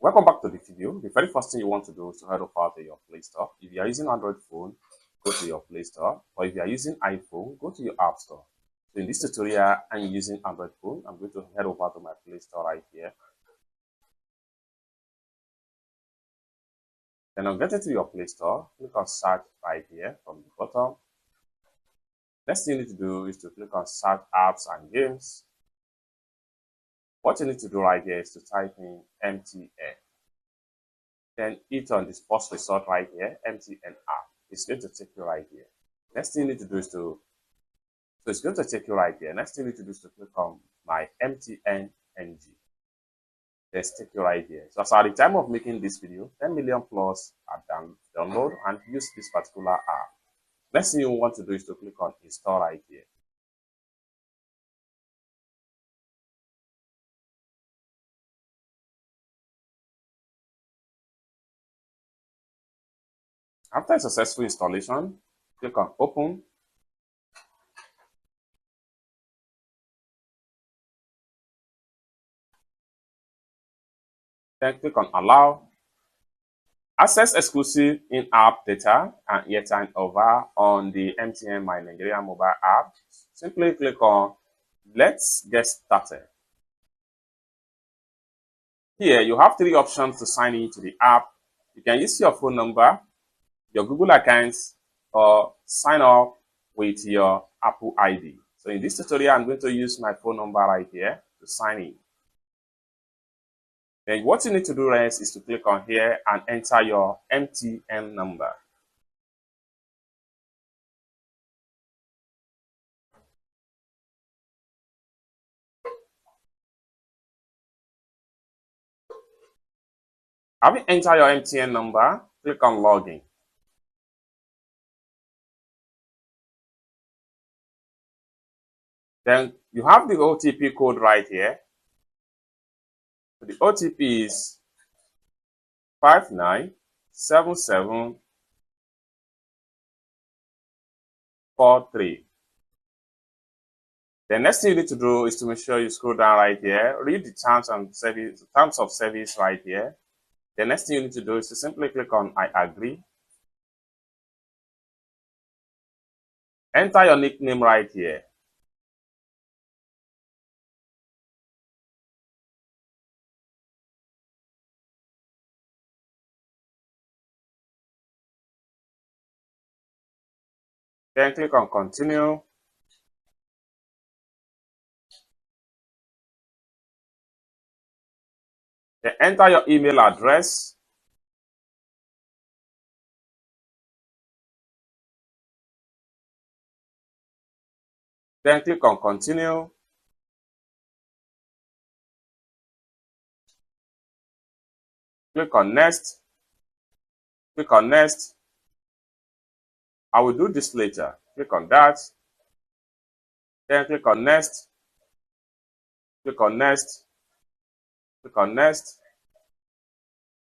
Welcome back to the video. The very first thing you want to do is to head over to your Play Store. If you are using Android phone, go to your Play Store. Or if you are using iPhone, go to your App Store. So in this tutorial, I'm using Android phone. I'm going to head over to my Play Store right here. Then I'll get into your Play Store. Click on search right here from the bottom. Next thing you need to do is to click on search apps and games. What you need to do right here is to type in MTN. Then hit on this first result right here, MTN app. It's going to take you right here. Next thing you need to do is so it's going to take you right here. Next thing you need to do is to click on my MTN NG. Let's take you right here. So at the time of making this video, 10 million plus are download and use this particular app. Next thing you want to do is to click on install right here. After a successful installation, click on open. Then click on allow. Access exclusive in-app data and airtime over on the MTN My Nigeria mobile app. Simply click on let's get started. Here you have three options to sign into the app. You can use your phone number, your Google accounts, or sign up with your Apple ID. So in this tutorial, I'm going to use my phone number right here to sign in. Then what you need to do next is to click on here and enter your MTN number. Having entered your MTN number, click on login. Then you have the OTP code right here. So the OTP is 597743. The next thing you need to do is to make sure you scroll down right here, read the terms of service right here. The next thing you need to do is to simply click on I agree. Enter your nickname right here. Then click on continue. Then enter your email address. Then click on continue. Click on next. Click on next. I will do this later. Click on that. Then click on next. Click on next. Click on next.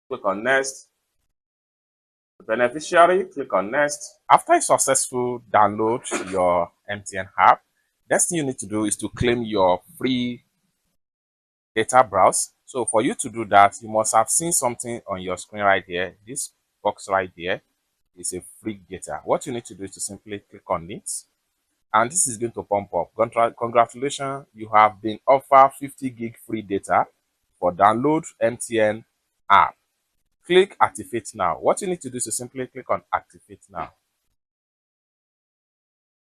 Click on next. The beneficiary, click on next. After you successfully download your MTN app, next thing you need to do is to claim your free data browse. So for you to do that, you must have seen something on your screen right here. This box right here is a free data. What you need to do is to simply click on it, and this is going to pump up. Congratulations, you have been offered 50 gig free data for download MTN app. Click activate now. What you need to do is to simply click on activate now.